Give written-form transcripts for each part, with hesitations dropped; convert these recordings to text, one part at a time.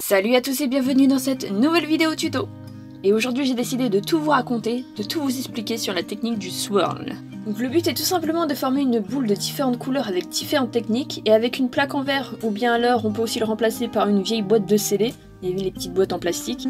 Salut à tous et bienvenue dans cette nouvelle vidéo tuto. Et aujourd'hui j'ai décidé de tout vous raconter, de tout vous expliquer sur la technique du swirl. Donc le but est tout simplement de former une boule de différentes couleurs avec différentes techniques, et avec une plaque en verre, ou bien alors on peut aussi le remplacer par une vieille boîte de scellé, et les petites boîtes en plastique.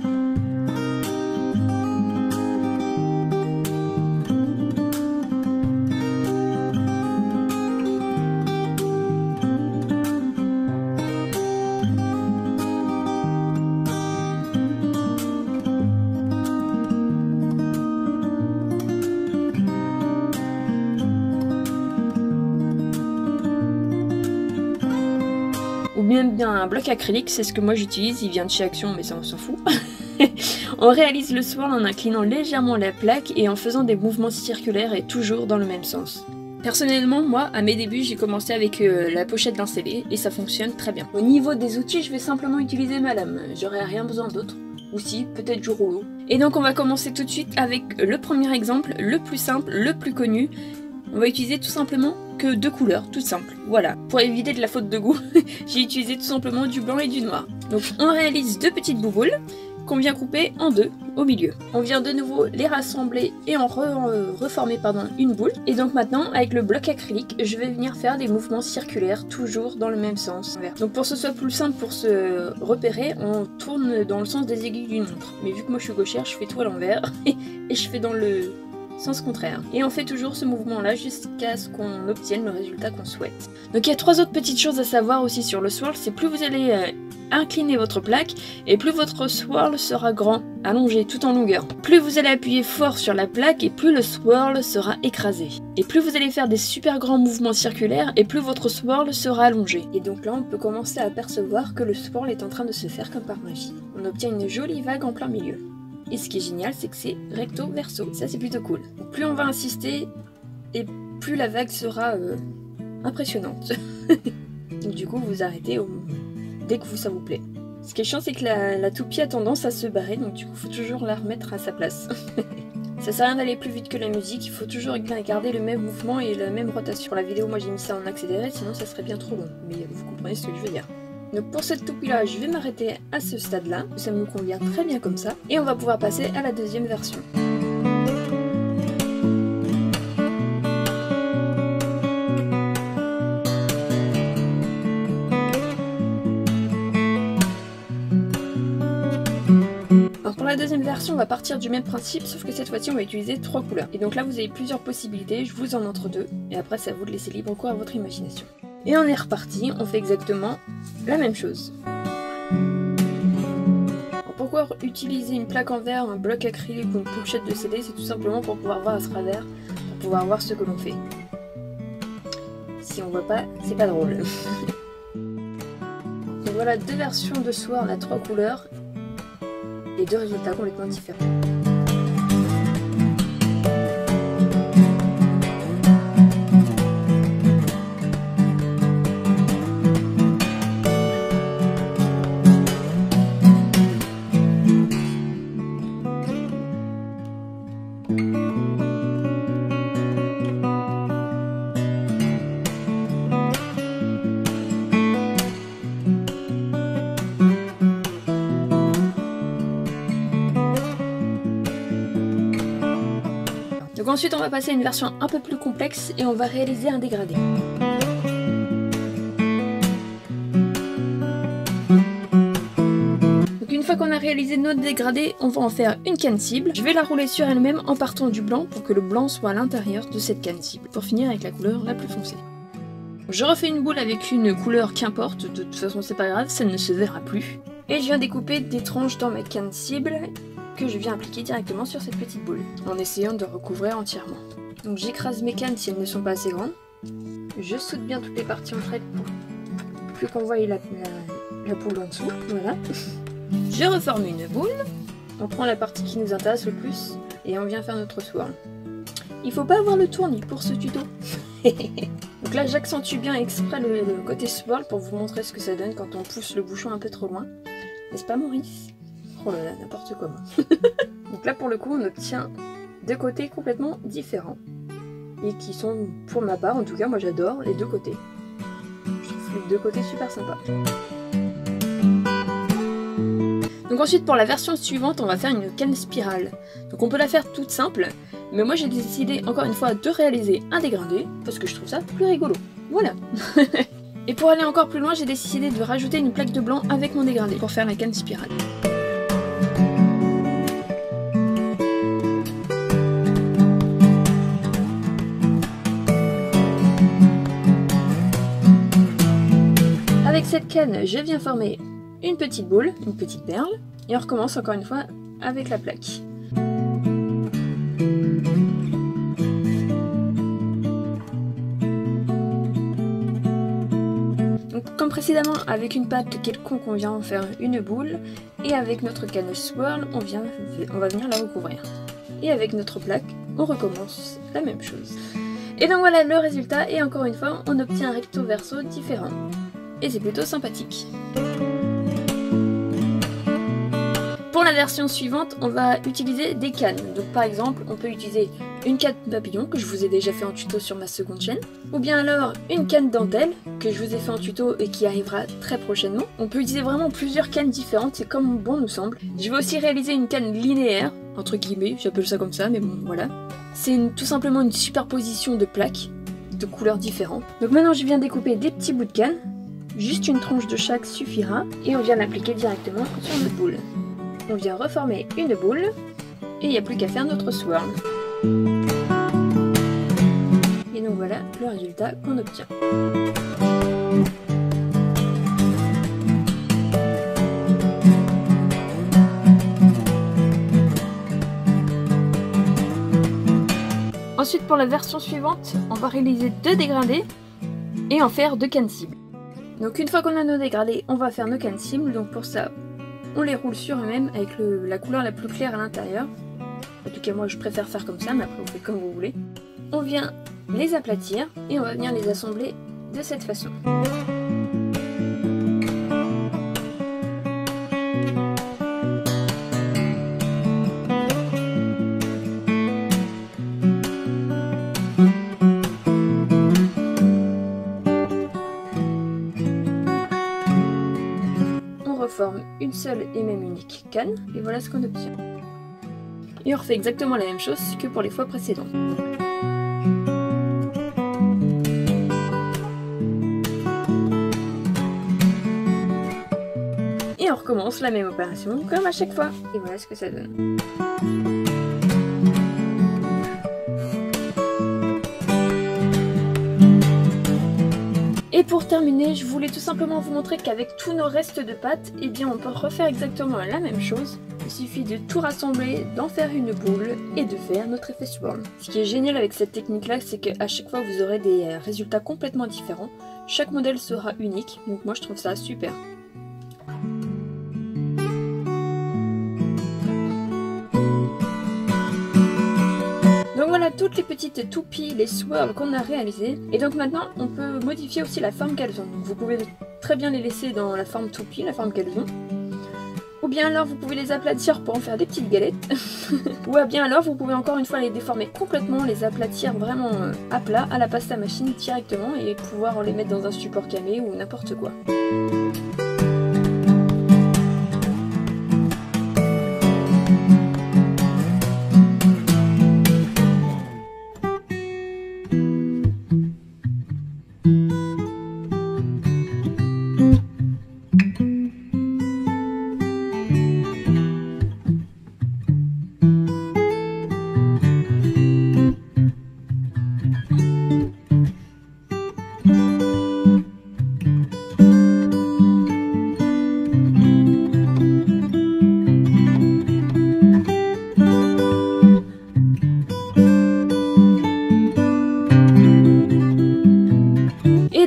Ou bien un bloc acrylique, c'est ce que moi j'utilise, il vient de chez Action mais ça on s'en fout. On réalise le swirl en inclinant légèrement la plaque et en faisant des mouvements circulaires et toujours dans le même sens. Personnellement, moi, à mes débuts, j'ai commencé avec la pochette d'un scellé et ça fonctionne très bien. Au niveau des outils, je vais simplement utiliser ma lame, j'aurai rien besoin d'autre. Ou si, peut-être du rouleau. Et donc on va commencer tout de suite avec le premier exemple, le plus simple, le plus connu. On va utiliser tout simplement que deux couleurs, toutes simples. Voilà, pour éviter de la faute de goût, j'ai utilisé tout simplement du blanc et du noir. Donc on réalise deux petites bouboules qu'on vient couper en deux au milieu. On vient de nouveau les rassembler et en reformer une boule. Et donc maintenant, avec le bloc acrylique, je vais venir faire des mouvements circulaires, toujours dans le même sens. Donc pour que ce soit plus simple pour se repérer, on tourne dans le sens des aiguilles d'une montre. Mais vu que moi je suis gauchère, je fais tout à l'envers et je fais dans le sens contraire. Et on fait toujours ce mouvement là jusqu'à ce qu'on obtienne le résultat qu'on souhaite. Donc il y a trois autres petites choses à savoir aussi sur le swirl, c'est plus vous allez incliner votre plaque et plus votre swirl sera grand, allongé tout en longueur. Plus vous allez appuyer fort sur la plaque et plus le swirl sera écrasé. Et plus vous allez faire des super grands mouvements circulaires et plus votre swirl sera allongé. Et donc là on peut commencer à apercevoir que le swirl est en train de se faire comme par magie. On obtient une jolie vague en plein milieu. Et ce qui est génial, c'est que c'est recto verso. Ça, c'est plutôt cool. Donc, plus on va insister, et plus la vague sera impressionnante. Donc du coup, vous arrêtez dès que ça vous plaît. Ce qui est chiant, c'est que la toupie a tendance à se barrer, donc du coup, il faut toujours la remettre à sa place. Ça sert à rien d'aller plus vite que la musique, il faut toujours garder le même mouvement et la même rotation. Pour la vidéo, moi j'ai mis ça en accéléré, sinon ça serait bien trop long. Mais vous comprenez ce que je veux dire. Donc pour cette toupie là, je vais m'arrêter à ce stade là, ça me convient très bien comme ça, et on va pouvoir passer à la deuxième version. Alors pour la deuxième version, on va partir du même principe, sauf que cette fois-ci on va utiliser trois couleurs. Et donc là vous avez plusieurs possibilités, je vous en montre deux, et après c'est à vous de laisser libre cours à votre imagination. Et on est reparti, on fait exactement la même chose. Alors pourquoi utiliser une plaque en verre, un bloc acrylique ou une pochette de CD? C'est tout simplement pour pouvoir voir à travers, pour pouvoir voir ce que l'on fait. Si on voit pas, c'est pas drôle. Donc voilà deux versions de swirl à trois couleurs et deux résultats complètement différents. Donc ensuite on va passer à une version un peu plus complexe et on va réaliser un dégradé. Donc une fois qu'on a réalisé notre dégradé, on va en faire une canne cible. Je vais la rouler sur elle-même en partant du blanc pour que le blanc soit à l'intérieur de cette canne cible, pour finir avec la couleur la plus foncée. Je refais une boule avec une couleur qu'importe, de toute façon c'est pas grave, ça ne se verra plus. Et je viens découper des tranches dans ma canne cible que je viens appliquer directement sur cette petite boule, en essayant de recouvrir entièrement. Donc j'écrase mes cannes si elles ne sont pas assez grandes. Je soude bien toutes les parties entre elles pour plus qu'on voie la boule en dessous. Voilà. Je reforme une boule, on prend la partie qui nous intéresse le plus et on vient faire notre swirl. Il faut pas avoir le tournis pour ce tuto. Donc là j'accentue bien exprès le côté swirl pour vous montrer ce que ça donne quand on pousse le bouchon un peu trop loin. N'est-ce pas Maurice? Oh là là, n'importe comment. Donc là pour le coup on obtient deux côtés complètement différents. Et qui sont, pour ma part en tout cas, moi j'adore les deux côtés. Je trouve les deux côtés super sympas. Donc ensuite pour la version suivante, on va faire une canne spirale. Donc on peut la faire toute simple, mais moi j'ai décidé encore une fois de réaliser un dégradé, parce que je trouve ça plus rigolo. Voilà. Et pour aller encore plus loin, j'ai décidé de rajouter une plaque de blanc avec mon dégradé pour faire la canne spirale. Avec cette canne, je viens former une petite boule, une petite perle, et on recommence encore une fois avec la plaque. Donc, comme précédemment, avec une pâte quelconque, on vient en faire une boule, et avec notre canne swirl, on va venir la recouvrir. Et avec notre plaque, on recommence la même chose. Et donc voilà le résultat, et encore une fois, on obtient un recto verso différent. Et c'est plutôt sympathique. Pour la version suivante, on va utiliser des cannes. Donc par exemple, on peut utiliser une canne papillon que je vous ai déjà fait en tuto sur ma seconde chaîne, ou bien alors une canne dentelle que je vous ai fait en tuto et qui arrivera très prochainement. On peut utiliser vraiment plusieurs cannes différentes, c'est comme bon nous semble. Je vais aussi réaliser une canne linéaire, entre guillemets, j'appelle ça comme ça, mais bon voilà. C'est tout simplement une superposition de plaques de couleurs différentes. Donc maintenant je viens découper des petits bouts de canne, juste une tranche de chaque suffira, et on vient l'appliquer directement sur notre boule. On vient reformer une boule, et il n'y a plus qu'à faire notre swirl. Et donc voilà le résultat qu'on obtient. Ensuite pour la version suivante, on va réaliser 2 dégradés et en faire 2 cannes cibles. Donc une fois qu'on a nos dégradés, on va faire nos cannes cibles, donc pour ça, on les roule sur eux-mêmes avec la couleur la plus claire à l'intérieur. En tout cas moi je préfère faire comme ça, mais après vous faites comme vous voulez. On vient les aplatir et on va venir les assembler de cette façon. Forme une seule et même unique canne, et voilà ce qu'on obtient. Et on refait exactement la même chose que pour les fois précédentes. Et on recommence la même opération comme à chaque fois, et voilà ce que ça donne. Et pour terminer, je voulais tout simplement vous montrer qu'avec tous nos restes de pâte, eh bien on peut refaire exactement la même chose. Il suffit de tout rassembler, d'en faire une boule et de faire notre effet swirl. Ce qui est génial avec cette technique-là, c'est qu'à chaque fois vous aurez des résultats complètement différents. Chaque modèle sera unique, donc moi je trouve ça super. Donc voilà toutes les petites toupies, les swirls qu'on a réalisées. Et donc maintenant on peut modifier aussi la forme qu'elles ont. Donc vous pouvez très bien les laisser dans la forme toupie, la forme qu'elles ont. Ou bien alors vous pouvez les aplatir pour en faire des petites galettes. Ou bien alors vous pouvez encore une fois les déformer complètement, les aplatir vraiment à plat à la pasta machine directement et pouvoir les mettre dans un support camé ou n'importe quoi.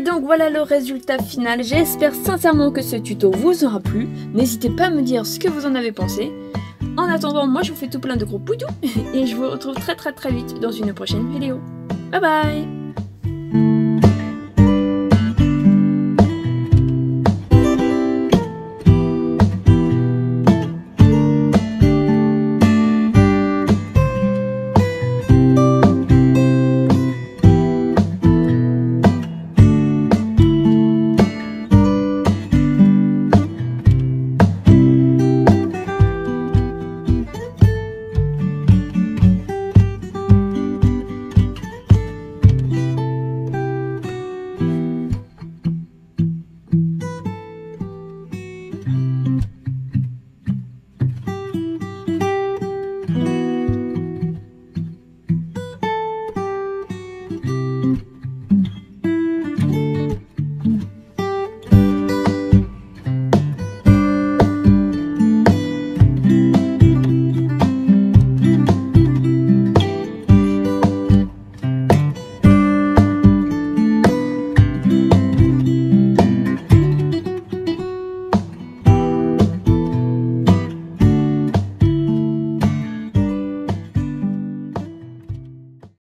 Donc voilà le résultat final, j'espère sincèrement que ce tuto vous aura plu, n'hésitez pas à me dire ce que vous en avez pensé. En attendant, moi je vous fais tout plein de gros poutous et je vous retrouve très vite dans une prochaine vidéo. Bye bye.